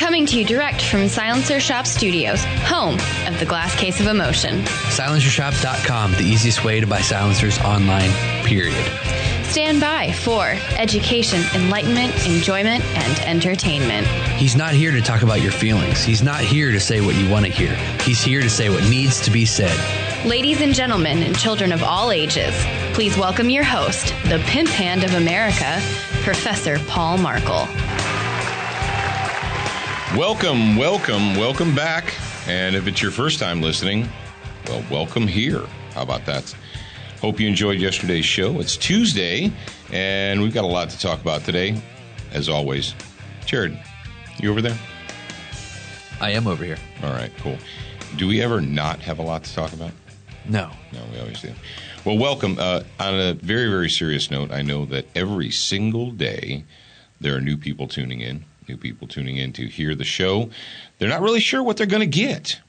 Coming to you direct from Silencer Shop Studios, home of the Glass Case of Emotion. SilencerShop.com, the easiest way to buy silencers online, period. Stand by for education, enlightenment, enjoyment, and entertainment. He's not here to talk about your feelings. He's not here to say what you want to hear. He's here to say what needs to be said. Ladies and gentlemen, and children of all ages, please welcome your host, the pimp hand of America, Professor Paul Markle. Welcome back. And if it's your first time listening, well, welcome here. How about that? Hope you enjoyed yesterday's show. It's Tuesday, and we've got a lot to talk about today, as always. Jared, you over there? I am over here. All right, cool. Do we ever not have a lot to talk about? No. No, we always do. Well, welcome. On a very, very serious note, I know that every single day there are new people tuning in to hear the show. They're not really sure what they're going to get.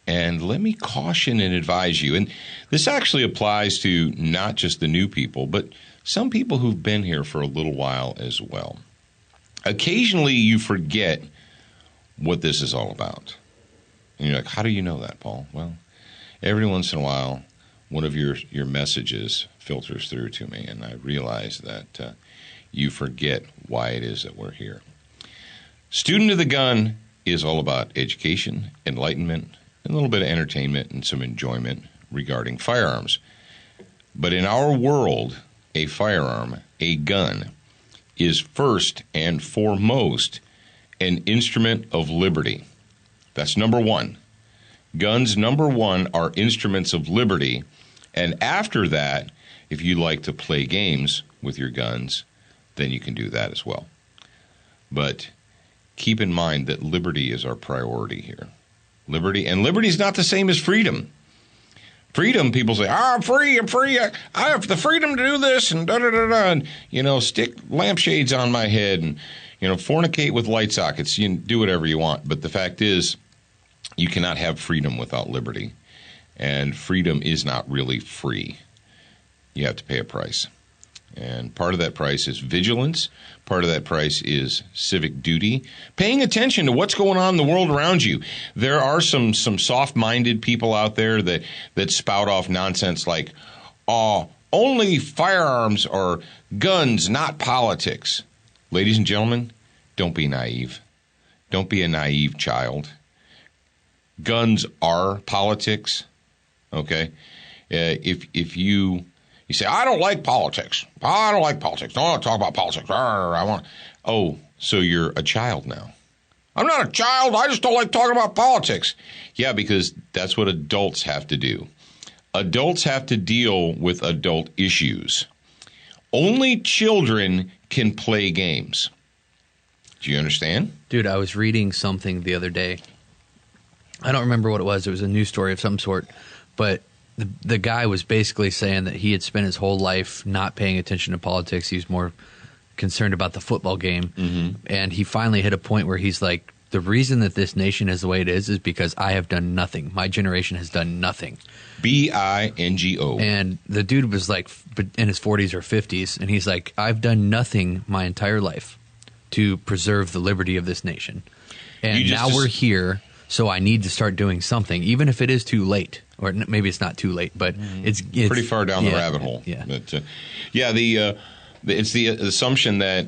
And let me caution and advise you, and this actually applies to not just the new people, but some people who've been here for a little while as well. Occasionally you forget what this is all about. And you're like, how do you know that, Paul? Well, every once in a while, one of your messages filters through to me, and I realize that you forget why it is that we're here. Student of the Gun is all about education, enlightenment, a little bit of entertainment and some enjoyment regarding firearms. But in our world, a firearm, a gun, is first and foremost an instrument of liberty. That's number one. Guns, number one, are instruments of liberty. And after that, if you like to play games with your guns, then you can do that as well. But keep in mind that liberty is our priority here. Liberty, and liberty is not the same as freedom. Freedom, people say, I'm free, I have the freedom to do this, and da-da-da-da, and, stick lampshades on my head, and, fornicate with light sockets, you can do whatever you want. But the fact is, you cannot have freedom without liberty, and freedom is not really free. You have to pay a price. And part of that price is vigilance. Part of that price is civic duty. Paying attention to what's going on in the world around you. There are some soft-minded people out there that spout off nonsense like, only firearms or guns, not politics. Ladies and gentlemen, don't be naive. Don't be a naive child. Guns are politics, okay? If you say, I don't like politics. I don't like politics. I don't want to talk about politics. So you're a child now. I'm not a child. I just don't like talking about politics. Yeah, because that's what adults have to do. Adults have to deal with adult issues. Only children can play games. Do you understand? Dude, I was reading something the other day. I don't remember what it was. It was a news story of some sort. But the guy was basically saying that he had spent his whole life not paying attention to politics. He was more concerned about the football game. Mm-hmm. And he finally hit a point where he's like, the reason that this nation is the way it is because I have done nothing. My generation has done nothing. BINGO. And the dude was like in his 40s or 50s. And he's like, I've done nothing my entire life to preserve the liberty of this nation. And now we're here, so I need to start doing something, even if it is too late. Or maybe it's not too late, but it's pretty far down the rabbit hole. Yeah, but, it's the assumption that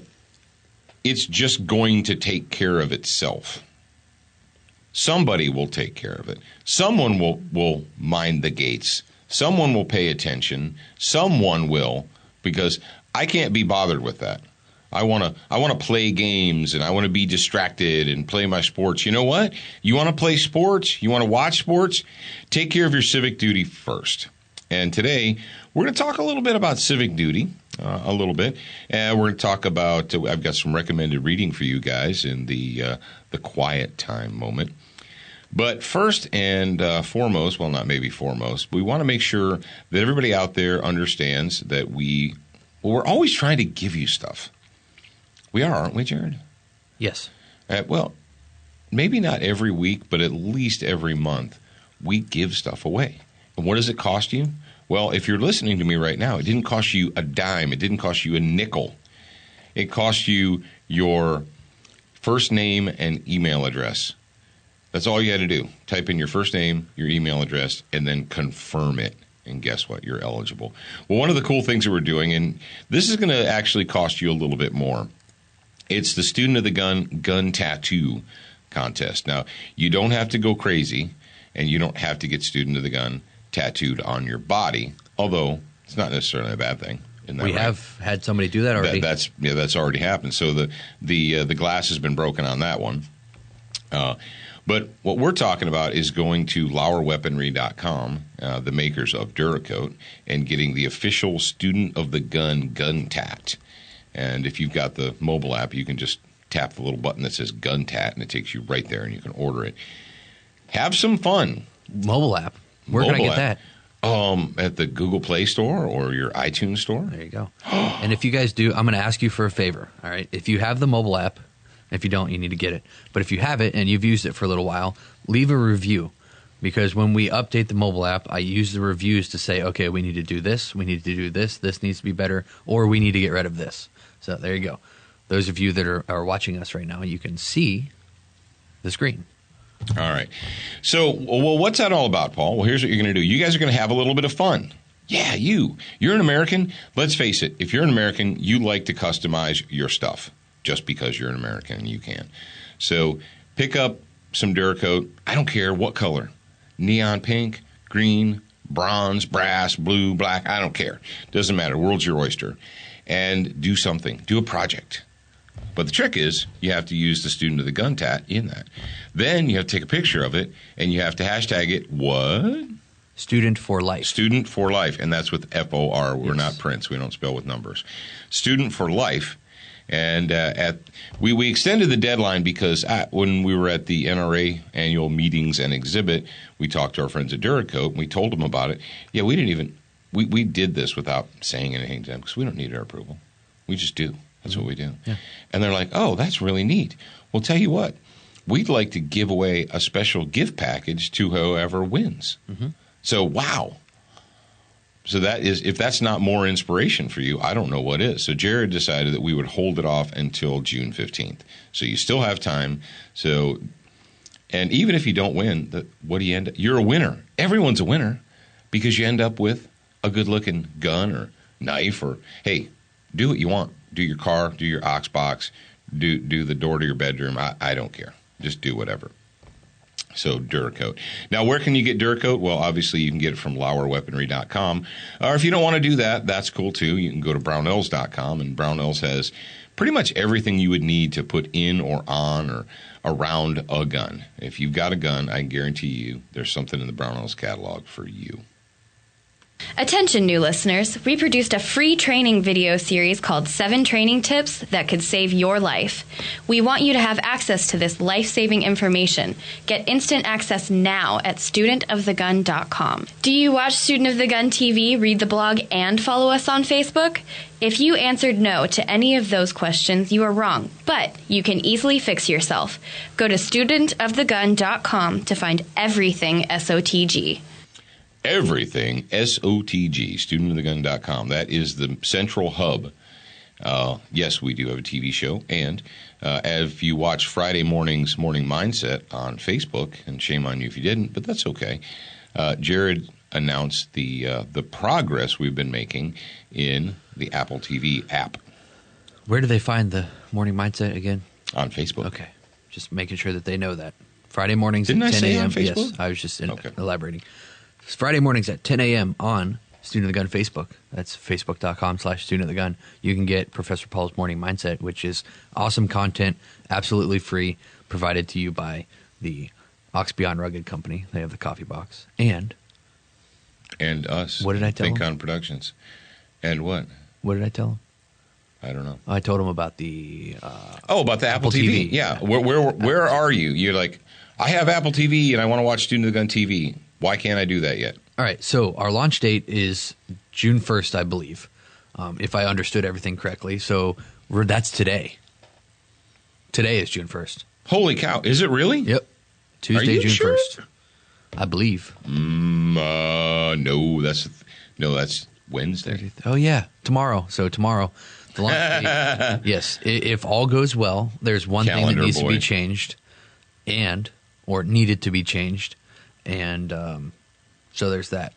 it's just going to take care of itself. Somebody will take care of it. Someone will mind the gates. Someone will pay attention. Someone will, because I can't be bothered with that. I want to play games, and I want to be distracted and play my sports. You know what? You want to play sports? You want to watch sports? Take care of your civic duty first. And today, we're going to talk a little bit about civic duty, a little bit. And we're going to talk about, I've got some recommended reading for you guys in the quiet time moment. But first and foremost, well, not maybe foremost, we want to make sure that everybody out there understands that we're always trying to give you stuff. We are, aren't we, Jared? Yes. Well, maybe not every week, but at least every month, we give stuff away. And what does it cost you? Well, if you're listening to me right now, it didn't cost you a dime. It didn't cost you a nickel. It cost you your first name and email address. That's all you had to do. Type in your first name, your email address, and then confirm it. And guess what? You're eligible. Well, one of the cool things that we're doing, and this is going to actually cost you a little bit more, it's the Student of the Gun Tattoo Contest. Now, you don't have to go crazy, and you don't have to get Student of the Gun tattooed on your body, although it's not necessarily a bad thing. We have had somebody do that already. That's already happened. So the glass has been broken on that one. But what we're talking about is going to LauerWeaponry.com, the makers of Duracoat, and getting the official Student of the Gun tat. And if you've got the mobile app, you can just tap the little button that says Gun Tat, and it takes you right there, and you can order it. Have some fun. Mobile app. Where can I get that? At the Google Play Store or your iTunes Store. There you go. And if you guys do, I'm going to ask you for a favor. All right. If you have the mobile app, if you don't, you need to get it. But if you have it and you've used it for a little while, leave a review. Because when we update the mobile app, I use the reviews to say, okay, we need to do this, we need to do this, this needs to be better, or we need to get rid of this. So there you go. Those of you that are watching us right now, you can see the screen. All right. So, well, what's that all about, Paul? Well, here's what you're going to do. You guys are going to have a little bit of fun. Yeah, you're an American. Let's face it. If you're an American, you like to customize your stuff just because you're an American and you can. So pick up some Duracoat. I don't care what color. Neon pink, green, bronze, brass, blue, black. I don't care. Doesn't matter. World's your oyster. And do something. Do a project. But the trick is you have to use the Student of the Gun tat in that. Then you have to take a picture of it, and you have to hashtag it what? Student for Life. Student for Life, and that's with F-O-R. We're Yes. not Prince. We don't spell with numbers. Student for Life. And we extended the deadline because when we were at the NRA annual meetings and exhibit, we talked to our friends at Duracoat, and we told them about it. Yeah, we did this without saying anything to them because we don't need their approval. We just do. That's what we do. Yeah. And they're like, oh, that's really neat. Well, tell you what, we'd like to give away a special gift package to whoever wins. Mm-hmm. So, wow. So that is, if that's not more inspiration for you, I don't know what is. So Jared decided that we would hold it off until June 15th. So you still have time. So, and even if you don't win, what do you end up? You're a winner. Everyone's a winner because you end up with a good-looking gun or knife or, hey, do what you want. Do your car, do your ox box, do the door to your bedroom. I don't care. Just do whatever. So Duracoat. Now, where can you get Duracoat? Well, obviously, you can get it from LauerWeaponry.com. Or if you don't want to do that, that's cool, too. You can go to Brownells.com, and Brownells has pretty much everything you would need to put in or on or around a gun. If you've got a gun, I guarantee you there's something in the Brownells catalog for you. Attention, new listeners. We produced a free training video series called 7 Training Tips That Could Save Your Life. We want you to have access to this life-saving information. Get instant access now at studentofthegun.com. Do you watch Student of the Gun TV, read the blog, and follow us on Facebook? If you answered no to any of those questions, you are wrong, but you can easily fix yourself. Go to studentofthegun.com to find everything SOTG. Everything, SOTG, studentofthegun.com. That is the central hub. Yes, we do have a TV show. And if you watch Friday morning's Morning Mindset on Facebook, and shame on you if you didn't, but that's okay, Jared announced the progress we've been making in the Apple TV app. Where do they find the Morning Mindset again? On Facebook. Okay. Just making sure that they know that. Friday mornings Didn't at 10 I say a.m. on Facebook? Yes, I was just Okay. elaborating. It's Friday mornings at 10 a.m. on Student of the Gun Facebook. That's facebook.com/Student of the Gun. You can get Professor Paul's Morning Mindset, which is awesome content, absolutely free, provided to you by the Ox Beyond Rugged Company. They have the coffee box. And us. What did I tell Think him? On Productions. And what? what did I tell him? I don't know. I told him about the About the Apple TV. Yeah. Where are you? You're like, I have Apple TV and I want to watch Student of the Gun TV. Why can't I do that yet? All right, so our launch date is June 1st, I believe, if I understood everything correctly. So that's today. Today is June 1st. Holy cow. Is it really? Yep. Tuesday, you June sure? 1st. I believe. No, that's Wednesday. Oh, yeah. Tomorrow. So tomorrow, the launch date. Yes. If all goes well, there's one thing that needs to be changed or needed to be changed. And so there's that.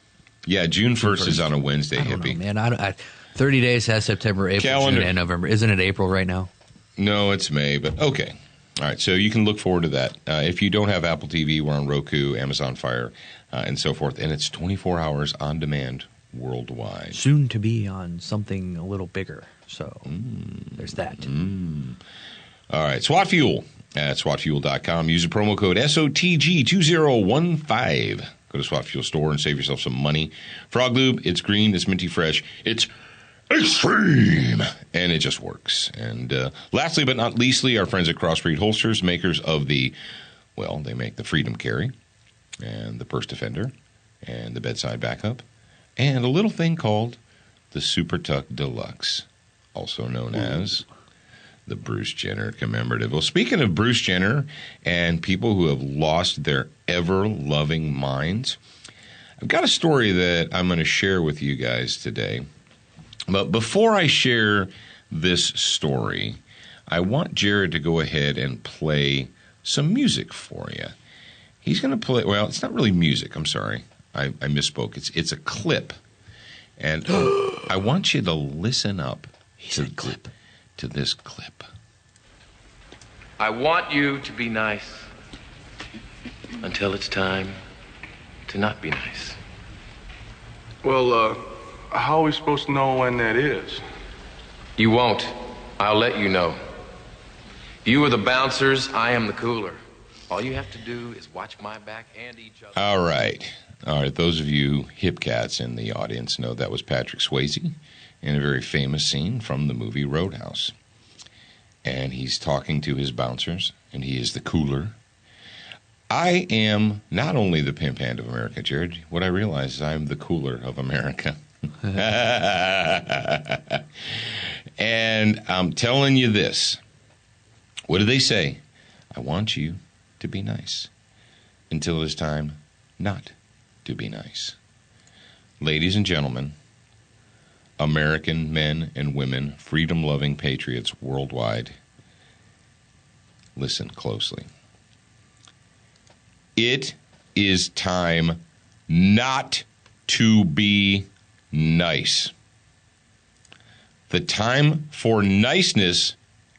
Yeah, June 1st is on a Wednesday, I don't hippie. know, man. 30 days has September, April, Calendar. June, and November. Isn't it April right now? No, it's May, but okay. All right, so you can look forward to that. If you don't have Apple TV, we're on Roku, Amazon Fire, and so forth. And it's 24 hours on demand worldwide. Soon to be on something a little bigger. So there's that. All right, SWAT Fuel at SWATfuel.com. Use the promo code SOTG2015. Go to SWAT Fuel store and save yourself some money. Frog Lube, it's green, it's minty fresh, it's extreme, and it just works. And lastly but not leastly, our friends at Crossbreed Holsters, makers of they make the Freedom Carry and the Purse Defender and the Bedside Backup and a little thing called the Super Tuck Deluxe, also known as the Bruce Jenner commemorative. Well, speaking of Bruce Jenner and people who have lost their ever-loving minds, I've got a story that I'm going to share with you guys today. But before I share this story, I want Jared to go ahead and play some music for you. He's going to play, well, it's not really music. I'm sorry. I misspoke. It's a clip. And I want you to listen up to this clip. I want you to be nice until it's time to not be nice. Well, how are we supposed to know when that is? You won't. I'll let you know. You are the bouncers, I am the cooler. All you have to do is watch my back and each other. All right. Those of you hip cats in the audience know that was Patrick Swayze in a very famous scene from the movie Roadhouse. And he's talking to his bouncers, and he is the cooler. I am not only the pimp hand of America, Jared. What I realize is I'm the cooler of America. And I'm telling you this. What do they say? I want you to be nice until it's time not to be nice. Ladies and gentlemen, American men and women, freedom-loving patriots worldwide, listen closely. It is time not to be nice. The time for niceness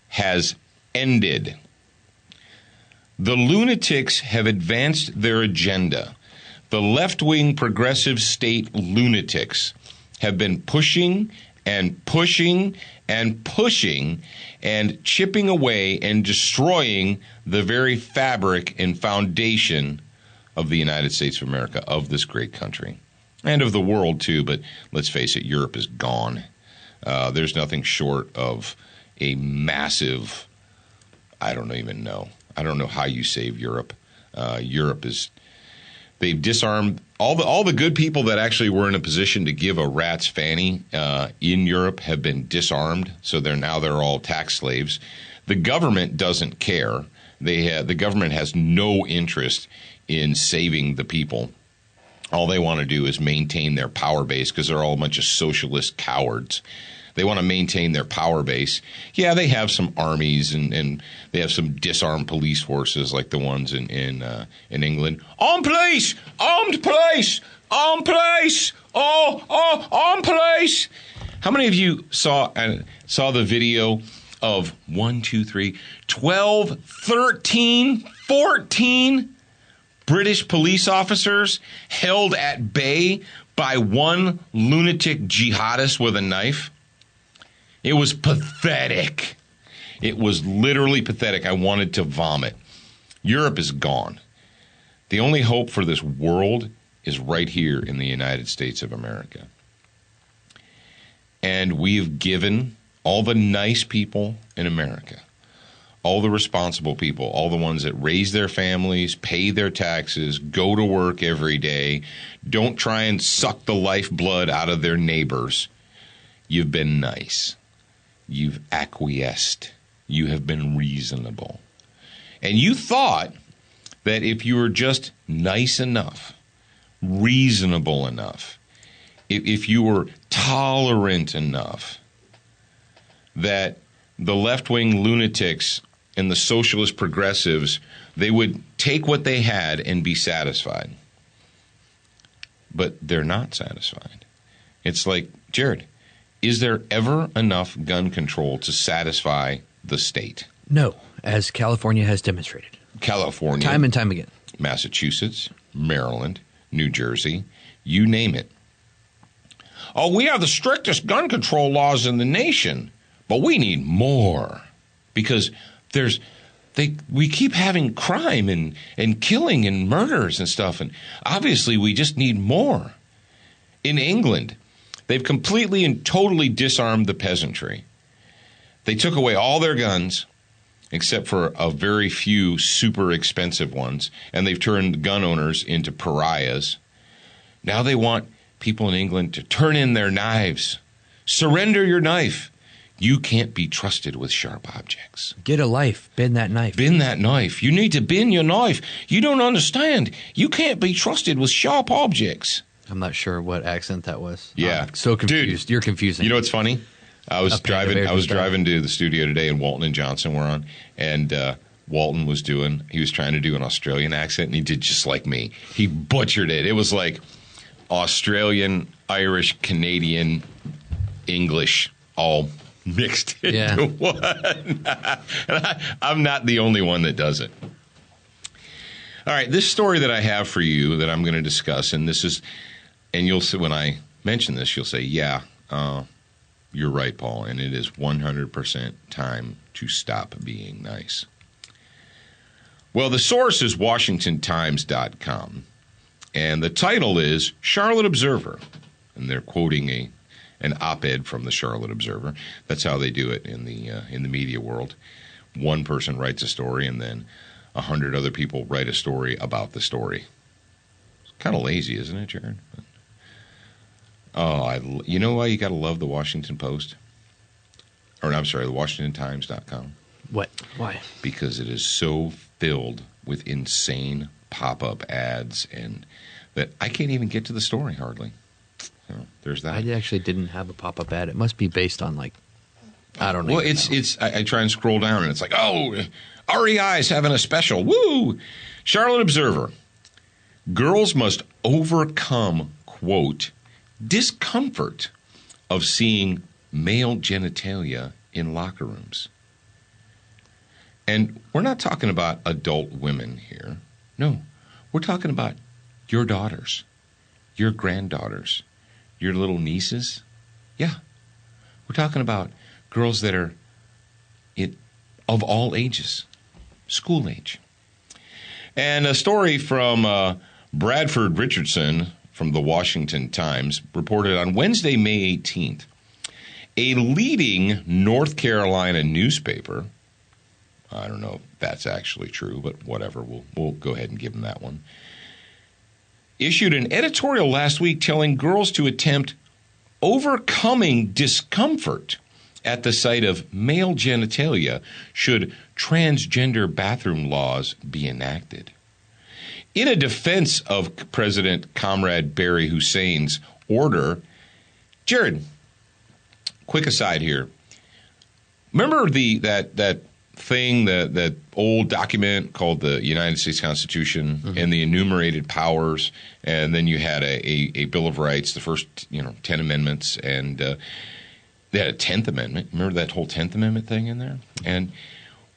has ended. The lunatics have advanced their agenda. The left-wing progressive state lunatics have been pushing and pushing and pushing and chipping away and destroying the very fabric and foundation of the United States of America, of this great country, and of the world too. But let's face it, Europe is gone. There's nothing short of a massive, I don't even know. I don't know how you save Europe. Europe is, they've disarmed all the good people that actually were in a position to give a rat's fanny in Europe have been disarmed. So they're all tax slaves. The government doesn't care. The government has no interest in saving the people. All they want to do is maintain their power base because they're all a bunch of socialist cowards. They want to maintain their power base. Yeah, they have some armies and they have some disarmed police forces like the ones in England. Armed police! Armed police! Armed police! Armed police! How many of you saw the video of 12, 13, 14 British police officers held at bay by one lunatic jihadist with a knife? It was pathetic. It was literally pathetic. I wanted to vomit. Europe is gone. The only hope for this world is right here in the United States of America. And we've given all the nice people in America, all the responsible people, all the ones that raise their families, pay their taxes, go to work every day, don't try and suck the lifeblood out of their neighbors. You've been nice. You've acquiesced. You have been reasonable. And you thought that if you were just nice enough, reasonable enough, if you were tolerant enough that the left-wing lunatics and the socialist progressives, they would take what they had and be satisfied. But they're not satisfied. It's like, Jared, is there ever enough gun control to satisfy the state? No, as California has demonstrated. California. Time and time again. Massachusetts, Maryland, New Jersey, you name it. Oh, we have the strictest gun control laws in the nation, but we need more because we keep having crime and killing and murders and stuff, and obviously we just need more. In England, they've completely and totally disarmed the peasantry. They took away all their guns, except for a very few super expensive ones, and they've turned gun owners into pariahs. Now they want people in England to turn in their knives. Surrender your knife. You can't be trusted with sharp objects. Get a life. Bend that knife. Bend that knife. You need to bend your knife. You don't understand. You can't be trusted with sharp objects. I'm not sure what accent that was. Yeah. I'm so confused. Dude, you're confusing. You know what's funny? I was driving to the studio today, and Walton and Johnson were on, and Walton was trying to do an Australian accent, and he did just like me. He butchered it. It was like Australian, Irish, Canadian, English, all mixed into one. And I'm not the only one that does it. All right, this story that I have for you that I'm going to discuss, and you'll see when I mention this, you'll say, yeah, you're right, Paul, and it is 100% time to stop being nice. Well, the source is WashingtonTimes.com, and the title is Charlotte Observer, and they're quoting an op-ed from the Charlotte Observer. That's how they do it in the media world. One person writes a story, and then 100 other people write a story about the story. It's kind of lazy, isn't it, Jared? Oh, you know why you got to love the Washington Post? Or I'm sorry, the WashingtonTimes.com. What? Why? Because it is so filled with insane pop-up ads, and that I can't even get to the story hardly. So there's that. I actually didn't have a pop-up ad. It must be based on I don't know. Well, it's I try and scroll down, and it's like, oh, REI is having a special. Woo! Charlotte Observer. Girls must overcome, quote, discomfort of seeing male genitalia in locker rooms. And we're not talking about adult women here. No, we're talking about your daughters, your granddaughters, your little nieces. Yeah, we're talking about girls that are of all ages, school age. And a story from Bradford Richardson from the Washington Times reported on Wednesday, May 18th, a leading North Carolina newspaper, I don't know if that's actually true, but whatever, we'll go ahead and give them that one, issued an editorial last week telling girls to attempt overcoming discomfort at the sight of male genitalia should transgender bathroom laws be enacted. In a defense of President Comrade Barry Hussein's order, Jared, quick aside here. Remember that thing, that old document called the United States Constitution and the enumerated powers, and then you had a Bill of Rights, the first 10 amendments, and they had a 10th Amendment. Remember that whole 10th Amendment thing in there? And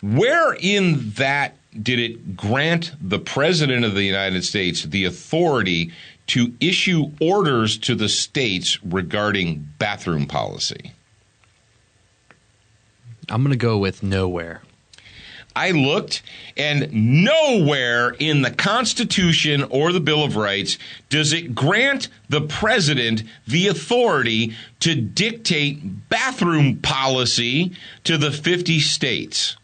where in that did it grant the President of the United States the authority to issue orders to the states regarding bathroom policy? I'm going to go with nowhere. I looked, and nowhere in the Constitution or the Bill of Rights does it grant the president the authority to dictate bathroom policy to the 50 states.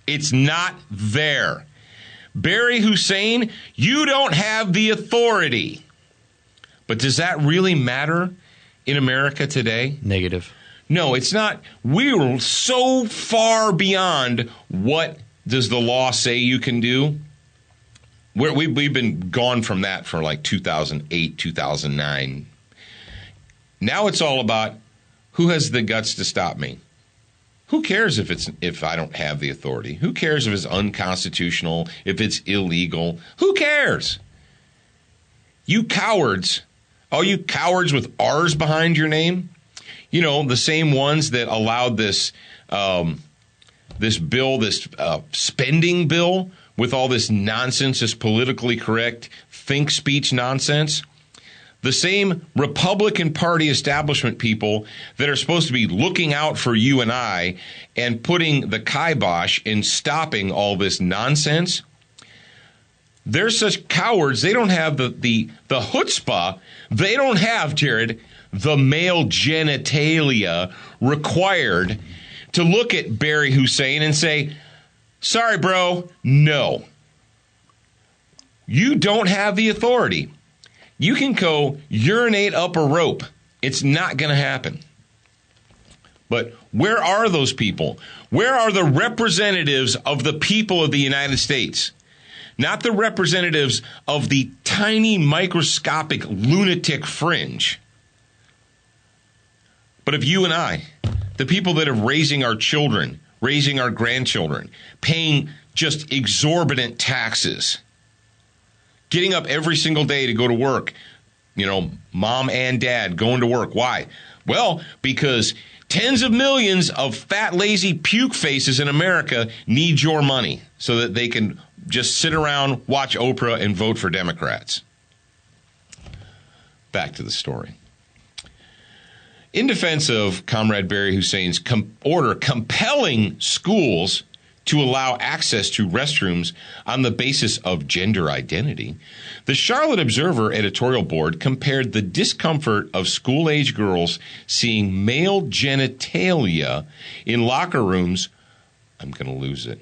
It's not there. Barry Hussein, you don't have the authority. But does that really matter in America today? Negative. No, it's not. We're so far beyond what does the law say you can do. We've been gone from that for like 2008, 2009. Now it's all about who has the guts to stop me. Who cares if I don't have the authority? Who cares if it's unconstitutional, if it's illegal? Who cares? You cowards, all you cowards with R's behind your name, you know, the same ones that allowed this bill, this spending bill with all this nonsense, this politically correct think speech nonsense. The same Republican Party establishment people that are supposed to be looking out for you and I and putting the kibosh in stopping all this nonsense. They're such cowards. They don't have the chutzpah. They don't have, Jared, the male genitalia required to look at Barry Hussein and say, sorry, bro, no. You don't have the authority. You can go urinate up a rope. It's not going to happen. But where are those people? Where are the representatives of the people of the United States? Not the representatives of the tiny microscopic lunatic fringe, but of you and I, the people that are raising our children, raising our grandchildren, paying just exorbitant taxes, getting up every single day to go to work, you know, mom and dad going to work. Why? Well, because tens of millions of fat, lazy puke faces in America need your money so that they can just sit around, watch Oprah, and vote for Democrats. Back to the story. In defense of Comrade Barry Hussein's order compelling schools to allow access to restrooms on the basis of gender identity, the Charlotte Observer editorial board compared the discomfort of school-age girls seeing male genitalia in locker rooms, I'm going to lose it,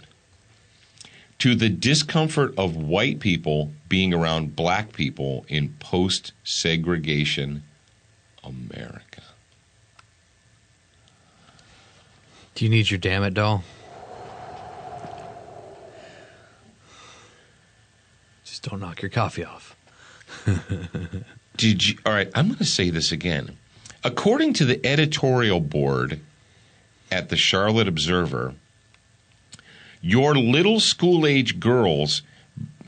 to the discomfort of white people being around black people in post-segregation America. Do you need your damn it doll? Just don't knock your coffee off. All right, I'm going to say this again. According to the editorial board at the Charlotte Observer, your little school-age girls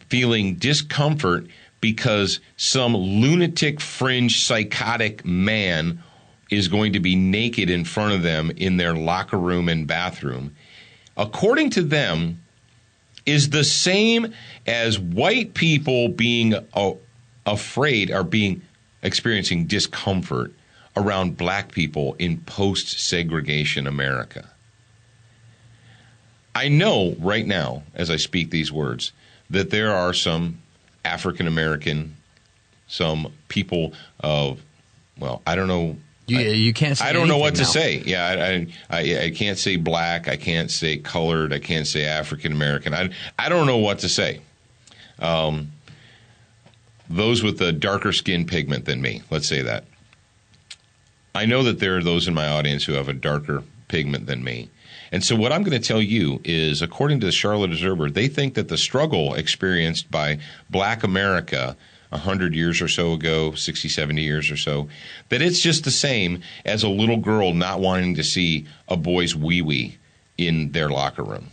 feeling discomfort because some lunatic, fringe, psychotic man is going to be naked in front of them in their locker room and bathroom, according to them, is the same as white people being afraid or experiencing discomfort around black people in post-segregation America. I know right now, as I speak these words, that there are some African American, some people of, well, I don't know. You can't say I don't know what now. to say. Yeah, I can't say black. I can't say colored. I can't say African American. I don't know what to say. Those with a darker skin pigment than me, let's say that. I know that there are those in my audience who have a darker pigment than me. And so what I'm going to tell you is, according to the Charlotte Observer, they think that the struggle experienced by black America 100 years or so ago, 60, 70 years or so, that it's just the same as a little girl not wanting to see a boy's wee-wee in their locker room.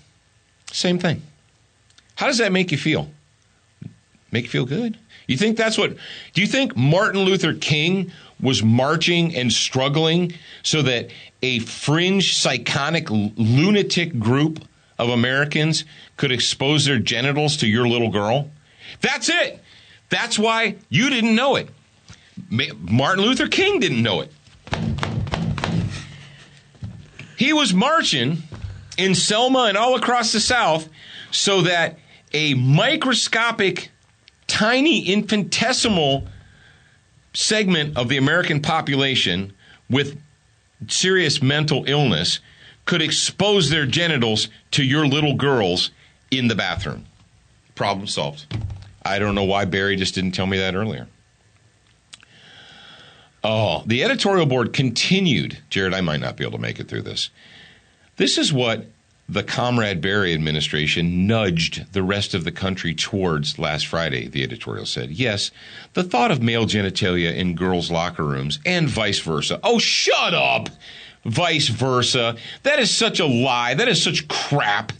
Same thing. How does that make you feel? Make you feel good? You think that's what... Do you think Martin Luther King was marching and struggling so that a fringe, psychotic, lunatic group of Americans could expose their genitals to your little girl? That's it. That's why you didn't know it. Martin Luther King didn't know it. He was marching in Selma and all across the South so that a microscopic, tiny, infinitesimal segment of the American population with serious mental illness could expose their genitals to your little girls in the bathroom. Problem solved. I don't know why Barry just didn't tell me that earlier. Oh, the editorial board continued. Jared, I might not be able to make it through this. This is what the Comrade Barry administration nudged the rest of the country towards last Friday, the editorial said. Yes, the thought of male genitalia in girls' locker rooms and vice versa. Oh, shut up! Vice versa. That is such a lie. That is such crap.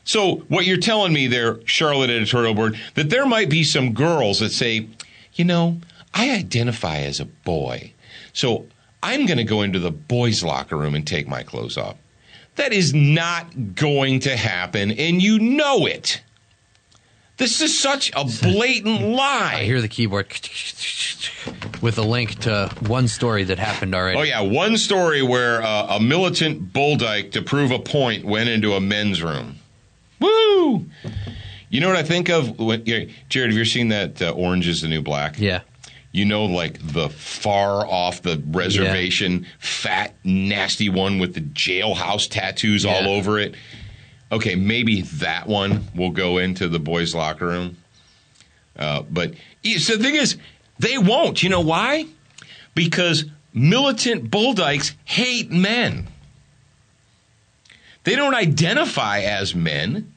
So what you're telling me there, Charlotte editorial board, that there might be some girls that say, you know, I identify as a boy, so I'm going to go into the boys' locker room and take my clothes off. That is not going to happen, and you know it. This is such a blatant lie. I hear the keyboard with a link to one story that happened already. Oh, yeah, one story where a militant bull dyke to prove a point went into a men's room. Woo! You know what I think of? Jared, have you ever seen that Orange is the New Black? Yeah. You know, like the far off the reservation, fat, nasty one with the jailhouse tattoos all over it. Okay, maybe that one will go into the boys' locker room. But so the thing is, they won't. You know why? Because militant bull dykes hate men. They don't identify as men.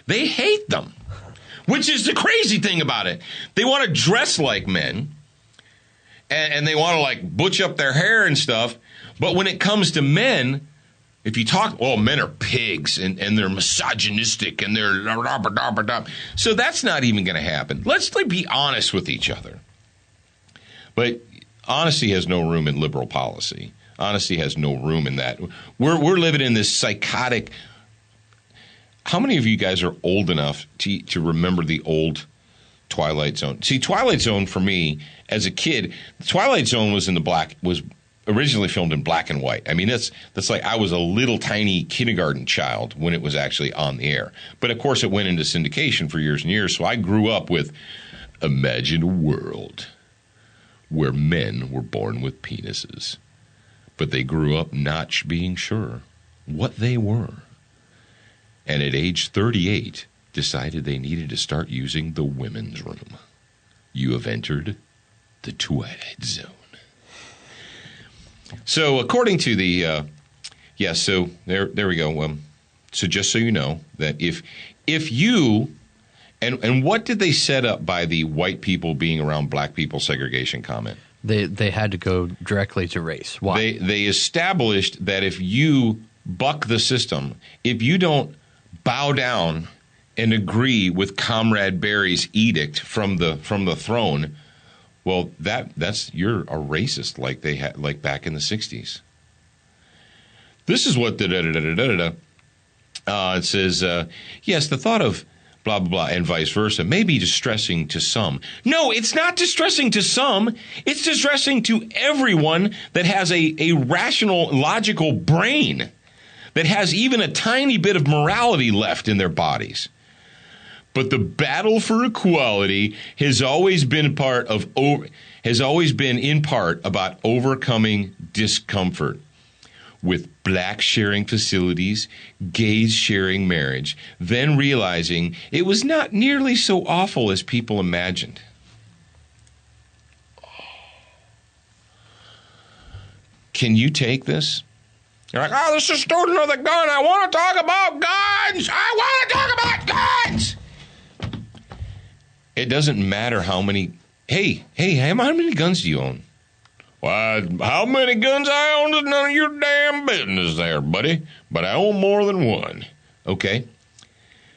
They hate them, which is the crazy thing about it. They want to dress like men. And they want to, like, butch up their hair and stuff. But when it comes to men, if you talk, well, men are pigs and they're misogynistic and they're... So that's not even going to happen. Let's be honest with each other. But honesty has no room in liberal policy. Honesty has no room in that. We're living in this psychotic... How many of you guys are old enough to remember the old Twilight Zone? See, Twilight Zone for me, as a kid, Twilight Zone was originally filmed in black and white. I mean, that's like I was a little tiny kindergarten child when it was actually on the air. But of course, it went into syndication for years and years. So I grew up with imagine a world where men were born with penises, but they grew up not being sure what they were. And at age 38, decided they needed to start using the women's room. You have entered the Twilight Zone. So according to the, so there we go. So just so you know that if you, and what did they set up by the white people being around black people segregation comment? They had to go directly to race. Why? They established that if you buck the system, if you don't bow down and agree with Comrade Barry's edict from the throne, well, that's you're a racist like they had like back in the 60s. This is what it says. Yes, the thought of blah blah blah and vice versa may be distressing to some. No, it's not distressing to some. It's distressing to everyone that has a rational, logical brain, that has even a tiny bit of morality left in their bodies. But the battle for equality has always been in part about overcoming discomfort with blacks sharing facilities, gays sharing marriage, then realizing it was not nearly so awful as people imagined. Can you take this? You're like, oh, this is student of the gun. I want to talk about guns. I want to talk about guns. It doesn't matter how many. Hey, how many guns do you own? Well, how many guns I own is none of your damn business there, buddy. But I own more than one. Okay.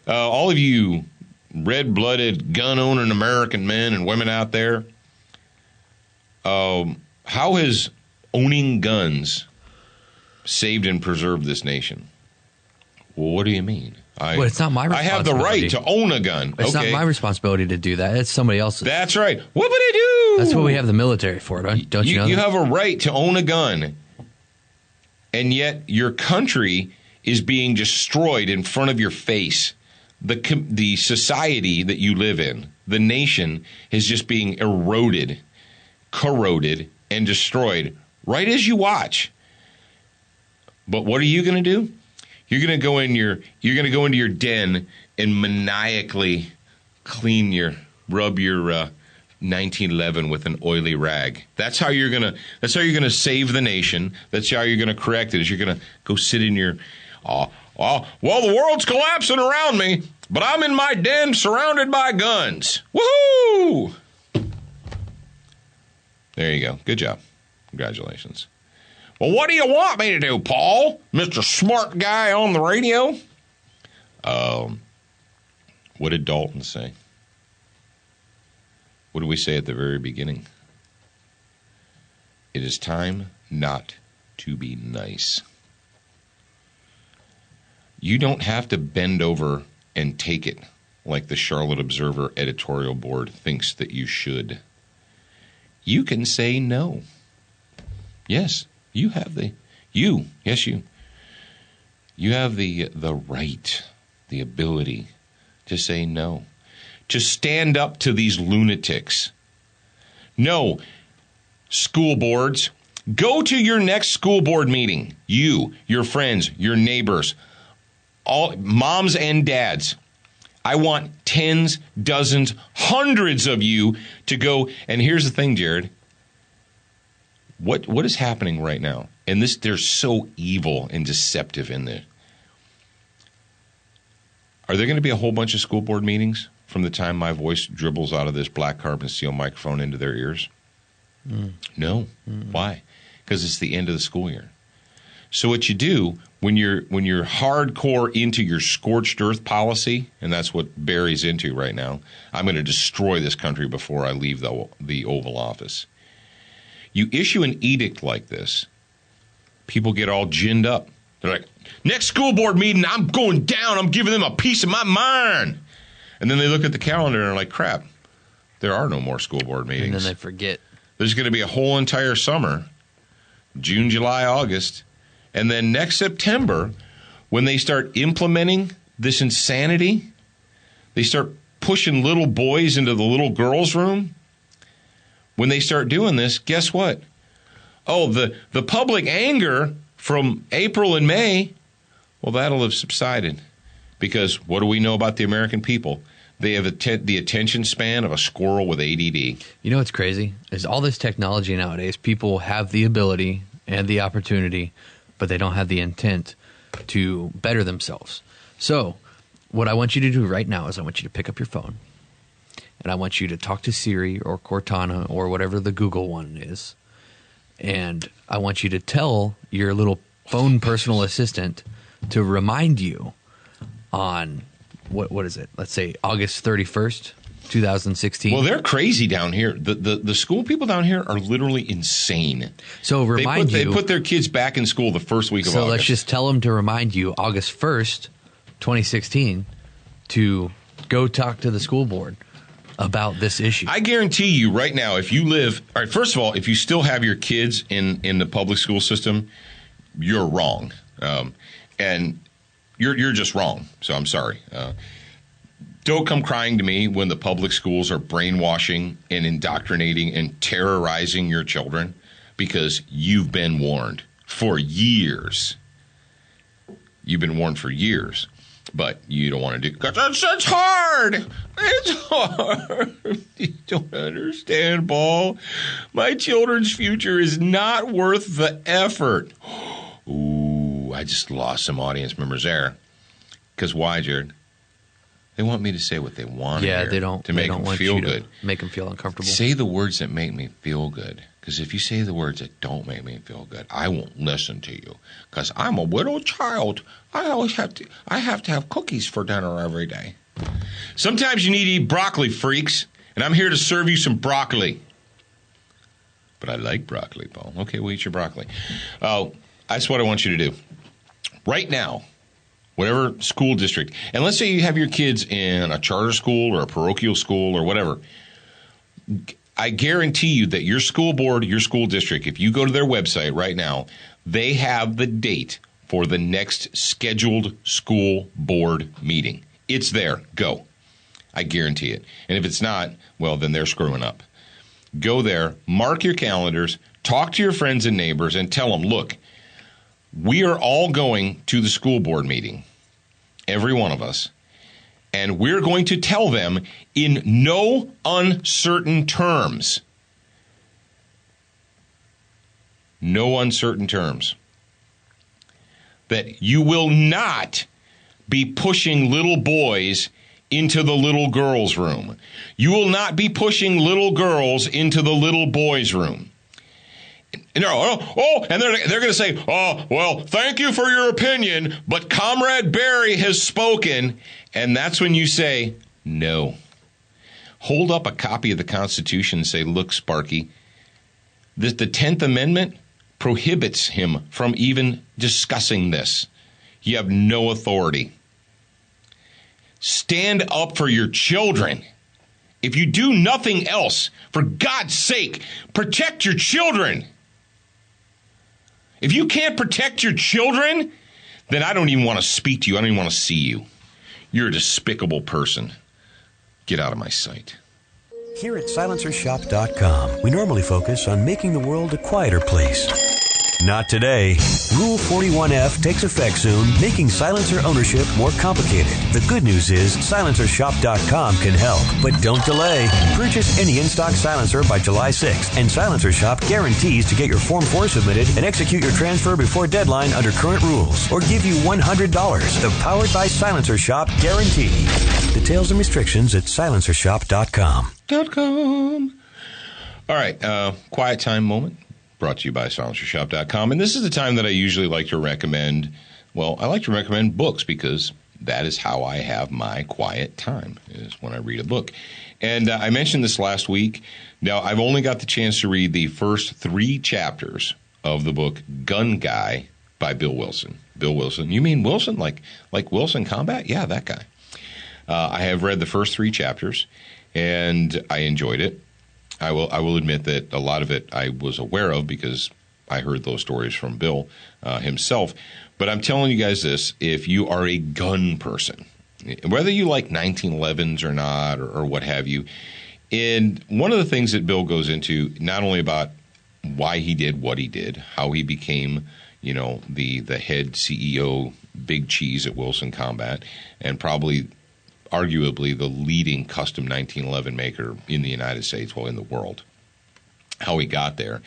All of you red-blooded, gun-owning American men and women out there, how has owning guns saved and preserved this nation? Well, what do you mean? Well, it's not my responsibility. I have the right to own a gun. It's not my responsibility to do that. It's somebody else's. That's right. What would I do? That's what we have the military for, don't you know that? You have a right to own a gun, and yet your country is being destroyed in front of your face. The society that you live in, the nation, is just being eroded, corroded, and destroyed right as you watch. But what are you going to do? You're going to go into your den and maniacally rub your 1911 with an oily rag. That's how you're going to save the nation. That's how you're going to correct it. Is you're going to go sit in your Well, the world's collapsing around me, but I'm in my den surrounded by guns. Woohoo! There you go. Good job. Congratulations. Well, what do you want me to do, Paul? Mr. Smart Guy on the radio? What did Dalton say? What did we say at the very beginning? It is time not to be nice. You don't have to bend over and take it like the Charlotte Observer editorial board thinks that you should. You can say no. Yes, you have you have the right, the ability to say no, to stand up to these lunatics. No, school boards, go to your next school board meeting. You, your friends, your neighbors, all moms and dads. I want tens, dozens, hundreds of you to go. And here's the thing, Jared. What is happening right now? And they're so evil and deceptive in there. Are there going to be a whole bunch of school board meetings from the time my voice dribbles out of this black carbon steel microphone into their ears? No. Why? Because it's the end of the school year. So what you do when you're hardcore into your scorched earth policy, and that's what Barry's into right now, I'm going to destroy this country before I leave the Oval Office. You issue an edict like this, people get all ginned up. They're like, next school board meeting, I'm going down. I'm giving them a piece of my mind. And then they look at the calendar and are like, crap, there are no more school board meetings. And then they forget. There's going to be a whole entire summer, June, July, August. And then next September, when they start implementing this insanity, they start pushing little boys into the little girls' room. When they start doing this, guess what? Oh, the public anger from April and May, well, that'll have subsided. Because what do we know about the American people? They have the attention span of a squirrel with ADD. You know what's crazy? Is all this technology nowadays, people have the ability and the opportunity, but they don't have the intent to better themselves. So what I want you to do right now is I want you to pick up your phone, and I want you to talk to Siri or Cortana or whatever the Google one is, and I want you to tell your little phone personal assistant to remind you on, what is it? Let's say August 31st, 2016. Well, they're crazy down here. The school people down here are literally insane. So they put their kids back in school the first week of August. So let's just tell them to remind you August 1st, 2016, to go talk to the school board about this issue. I guarantee you right now, if you live, all right, first of all, if you still have your kids in the public school system, you're wrong. And you're just wrong. So I'm sorry. Don't come crying to me when the public schools are brainwashing and indoctrinating and terrorizing your children, because you've been warned for years. You've been warned for years. But you don't want to do it because it's hard. It's hard. You don't understand, Paul. My children's future is not worth the effort. Ooh, I just lost some audience members there. Because why, Jared? They want me to say what they want to hear. They don't. To make them feel good. Make them feel uncomfortable. Say the words that make me feel good. Because if you say the words that don't make me feel good, I won't listen to you. Because I'm a widowed child. I have to have cookies for dinner every day. Sometimes you need to eat broccoli, freaks. And I'm here to serve you some broccoli. But I like broccoli, Paul. Okay, we'll eat your broccoli. That's what I want you to do. Right now, whatever school district, and let's say you have your kids in a charter school or a parochial school or whatever, I guarantee you that your school board, your school district, if you go to their website right now, they have the date for the next scheduled school board meeting. It's there. Go. I guarantee it. And if it's not, well, then they're screwing up. Go there, mark your calendars, talk to your friends and neighbors, and tell them, look, we are all going to the school board meeting, every one of us, and we're going to tell them in no uncertain terms. No uncertain terms. that you will not be pushing little boys into the little girls' room. You will not be pushing little girls into the little boys' room. And they're going to say, oh, well, thank you for your opinion, but Comrade Barry has spoken. And that's when you say, no. Hold up a copy of the Constitution and say, look, Sparky, the 10th Amendment prohibits him from even discussing this. You have no authority. Stand up for your children. If you do nothing else, for God's sake, protect your children. If you can't protect your children, then I don't even want to speak to you. I don't even want to see you. You're a despicable person. Get out of my sight. Here at SilencerShop.com, we normally focus on making the world a quieter place. Not today. Rule 41F takes effect soon, making silencer ownership more complicated. The good news is SilencerShop.com can help, but don't delay. Purchase any in-stock silencer by July 6th, and Silencer Shop guarantees to get your Form 4 submitted and execute your transfer before deadline under current rules, or give you $100. The Powered by Silencer Shop guarantee. Details and restrictions at SilencerShop.com. All right, quiet time moment. Brought to you by SilencerShop.com. And this is the time that I usually like to recommend, I like to recommend books because that is how I have my quiet time, is when I read a book. And I mentioned this last week. Now, I've only got the chance to read the first 3 chapters of the book Gun Guy by Bill Wilson. Bill Wilson. You mean Wilson? Like Wilson Combat? Yeah, that guy. I have read the first 3 chapters, and I enjoyed it. I will admit that a lot of it I was aware of because I heard those stories from Bill himself. But I'm telling you guys this, if you are a gun person, whether you like 1911s or not or what have you, and one of the things that Bill goes into, not only about why he did what he did, how he became, the head CEO, Big Cheese at Wilson Combat, and probably arguably the leading custom 1911 maker in the United States, in the world, how he got there.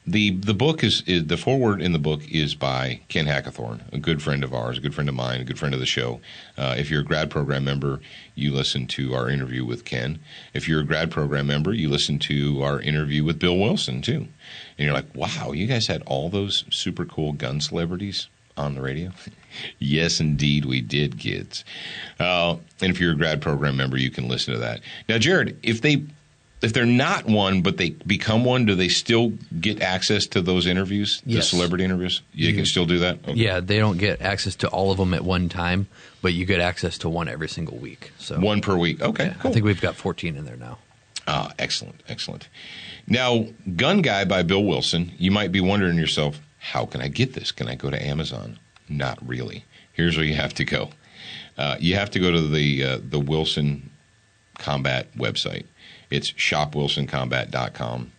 The book is the foreword in the book is by Ken Hackathorn, a good friend of ours, a good friend of mine, a good friend of the show. If you're a grad program member, you listen to our interview with Ken. If you're a grad program member, you listen to our interview with Bill Wilson, too. And you're like, wow, you guys had all those super cool gun celebrities on the radio? Yes, indeed, we did, kids. And if you're a grad program member, you can listen to that. Now, Jared, if they're not one, but they become one, do they still get access to those interviews, yes. The celebrity interviews? You can still do that? Okay. Yeah, they don't get access to all of them at one time, but you get access to one every single week. So one per week. Okay, yeah, cool. I think we've got 14 in there now. Excellent, excellent. Now, Gun Guy by Bill Wilson, you might be wondering to yourself, how can I get this? Can I go to Amazon? Not really. Here's where you have to go. You have to go to the Wilson Combat website. It's shopwilsoncombat.com.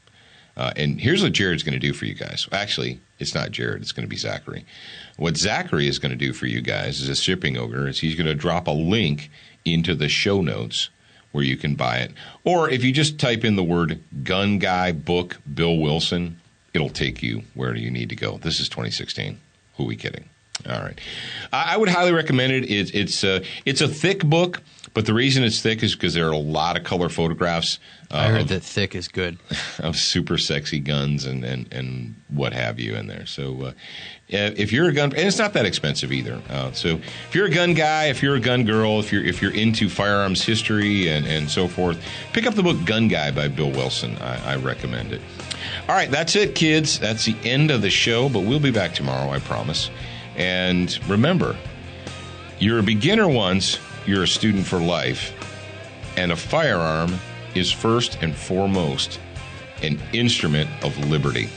And here's what Jared's going to do for you guys. Actually, it's not Jared. It's going to be Zachary. What Zachary is going to do for you guys as a shipping ogre is he's going to drop a link into the show notes where you can buy it. Or if you just type in the word Gun Guy Book Bill Wilson, it'll take you where you need to go. This is 2016. Who are we kidding? All right. I would highly recommend it. It's a thick book, but the reason it's thick is because there are a lot of color photographs. I heard that thick is good. Of super sexy guns and what have you in there. So if you're a gun, and it's not that expensive either. So if you're a gun guy, if you're a gun girl, if you're into firearms history and so forth, pick up the book Gun Guy by Bill Wilson. I recommend it. All right, that's it, kids. That's the end of the show, but we'll be back tomorrow, I promise. And remember, you're a beginner once, you're a student for life, and a firearm is first and foremost an instrument of liberty.